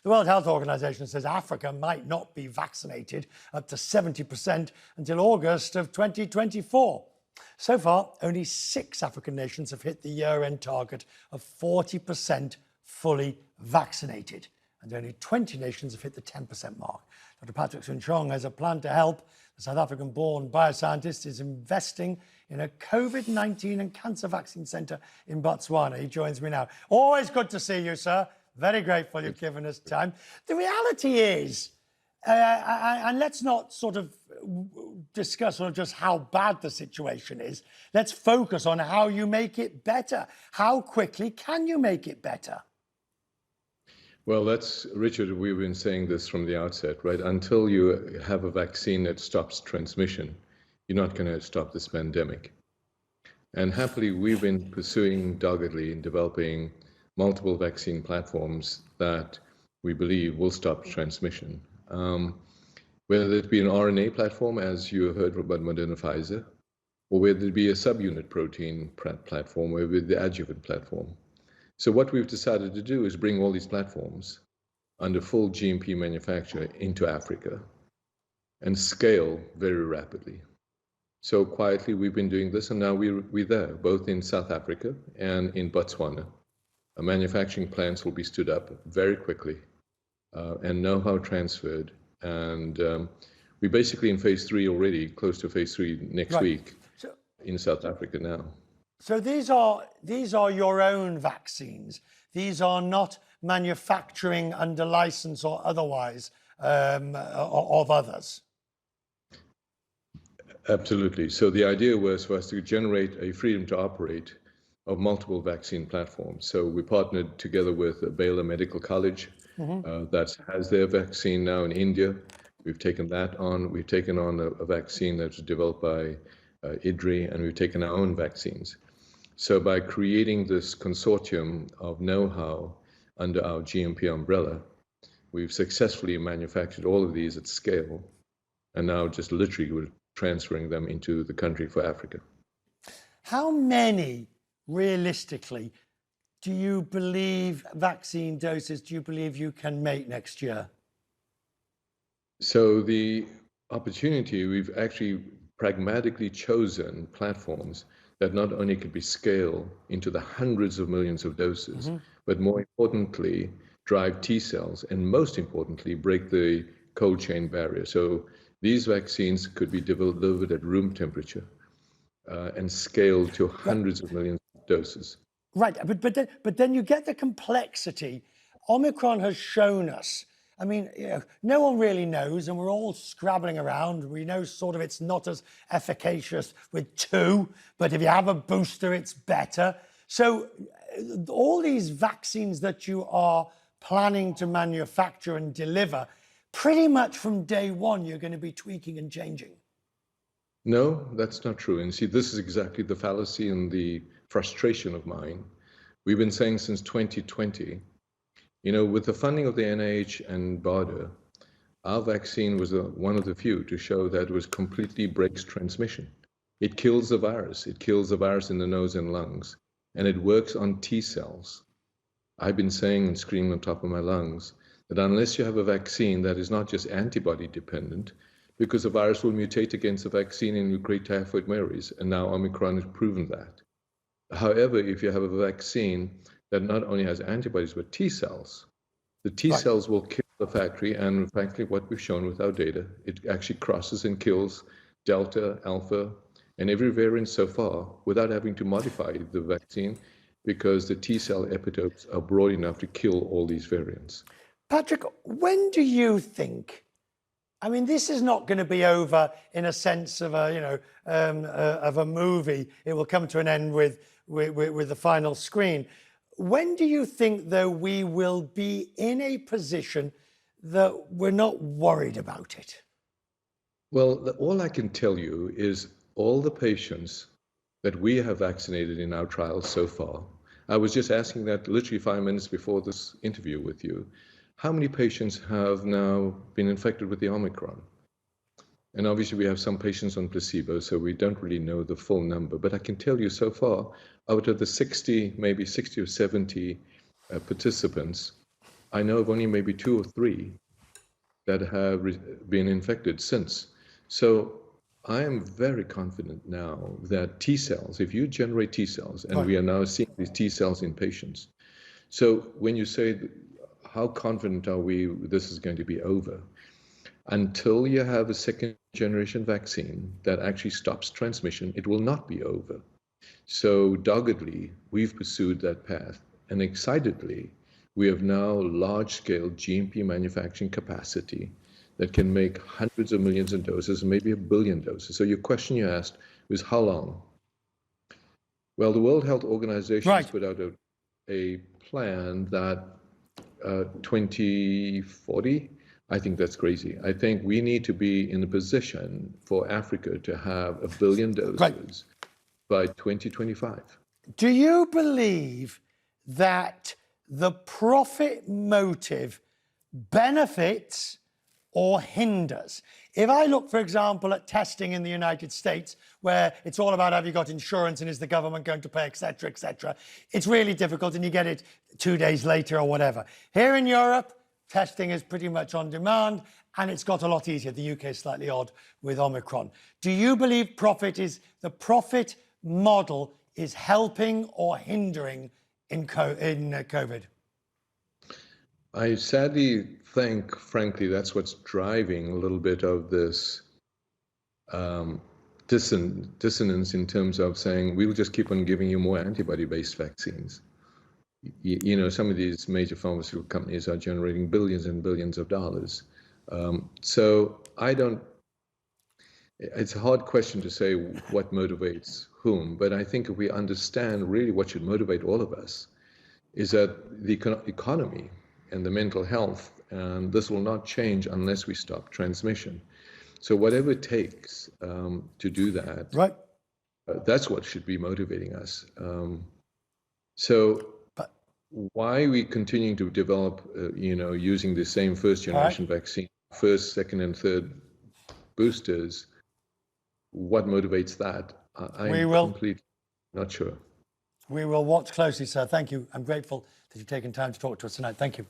The World Health Organization says Africa might not be vaccinated up to 70% until August of 2024. So far, only 6 African nations have hit the year-end target of 40% fully vaccinated, and only 20 nations have hit the 10% mark. Dr. Patrick Soon-Shiong has a plan to help. The South African-born bioscientist is investing in a COVID-19 and cancer vaccine centre in Botswana. He joins me now. Always good to see you, sir. Very grateful you've given us time. The reality is, and let's not sort of discuss sort of just how bad the situation is. Let's focus on how you make it better. How quickly can you make it better? Well, Richard, we've been saying this from the outset, right? Until you have a vaccine that stops transmission, you're not going to stop this pandemic. And happily, we've been pursuing doggedly in developing multiple vaccine platforms that we believe will stop transmission. Whether it be an RNA platform, as you heard about Moderna Pfizer, or whether it be a subunit protein platform, or with the adjuvant platform. So what we've decided to do is bring all these platforms under full GMP manufacture into Africa and scale very rapidly. So quietly we've been doing this, and now we're there, both in South Africa and in Botswana. Manufacturing plants will be stood up very quickly and know-how transferred. And we're basically in phase 3 already, close to phase 3 next week in South Africa now. So these are your own vaccines. These are not manufacturing under license or otherwise of others. Absolutely. So the idea was for us to generate a freedom to operate of multiple vaccine platforms. So we partnered together with Baylor Medical College that has their vaccine now in India. We've taken that on. We've taken on a vaccine that was developed by IDRI, and we've taken our own vaccines. So by creating this consortium of know-how under our GMP umbrella, we've successfully manufactured all of these at scale, and now just literally we're transferring them into the country for Africa. How many, realistically, do you believe vaccine doses do you believe you can make next year? So the opportunity, we've actually pragmatically chosen platforms that not only could be scaled into the hundreds of millions of doses, but more importantly, drive T cells, and most importantly, break the cold chain barrier. So these vaccines could be delivered at room temperature and scaled to hundreds of millions of doses. Right, but then you get the complexity. Omicron has shown us. I mean, no one really knows, and we're all scrabbling around. We know sort of it's not as efficacious with 2, but if you have a booster, it's better. So all these vaccines that you are planning to manufacture and deliver, pretty much from day one, you're going to be tweaking and changing. No, that's not true. And see, this is exactly the fallacy and the frustration of mine. We've been saying since 2020, you know, with the funding of the NIH and BARDA, our vaccine was one of the few to show that it was completely breaks transmission. It kills the virus. It kills the virus in the nose and lungs, and it works on T cells. I've been saying and screaming on top of my lungs that unless you have a vaccine that is not just antibody dependent, because the virus will mutate against the vaccine and you create typhoid Marys, and now Omicron has proven that. However, if you have a vaccine that not only has antibodies but T cells, the T cells will kill the factory, and frankly, what we've shown with our data, it actually crosses and kills Delta, Alpha, and every variant so far without having to modify the vaccine, because the T cell epitopes are broad enough to kill all these variants. Patrick, when do you think, I mean, this is not going to be over in a sense of a, of a movie. It will come to an end with the final screen. When do you think, though, we will be in a position that we're not worried about it? Well, all I can tell you is all the patients that we have vaccinated in our trials so far. I was just asking that literally 5 minutes before this interview with you. How many patients have now been infected with the Omicron? And obviously we have some patients on placebo, so we don't really know the full number. But I can tell you so far, out of the 60, maybe 60 or 70 participants, I know of only maybe 2 or 3 that have been infected since. So I am very confident now that T cells, if you generate T cells, and we are now seeing these T cells in patients. So when you say, how confident are we this is going to be over? Until you have a second generation vaccine that actually stops transmission, it will not be over. So doggedly, we've pursued that path, and excitedly, we have now large-scale GMP manufacturing capacity that can make hundreds of millions of doses, maybe 1 billion doses. So your question you asked was how long? Well, the World Health Organization has put out a plan that 2040, I think that's crazy. I think we need to be in a position for Africa to have 1 billion doses by 2025. Do you believe that the profit motive benefits or hinders? If I look, for example, at testing in the United States, where it's all about have you got insurance and is the government going to pay, etc., etc., it's really difficult and you get it 2 days later or whatever. Here in Europe, testing is pretty much on demand and it's got a lot easier. The UK is slightly odd with Omicron. Do you believe the profit model is helping or hindering in COVID? I sadly think, frankly, that's what's driving a little bit of this dissonance in terms of saying, we'll just keep on giving you more antibody-based vaccines. You know, some of these major pharmaceutical companies are generating billions and billions of dollars. So it's a hard question to say what motivates whom, but I think if we understand really what should motivate all of us is that the economy and the mental health, and this will not change unless we stop transmission. So whatever it takes to do that, that's what should be motivating us. Why are we continuing to develop, using the same first generation vaccine, first, second, and third boosters? What motivates that? I'm completely not sure. We will watch closely, sir. Thank you. I'm grateful that you've taken time to talk to us tonight. Thank you.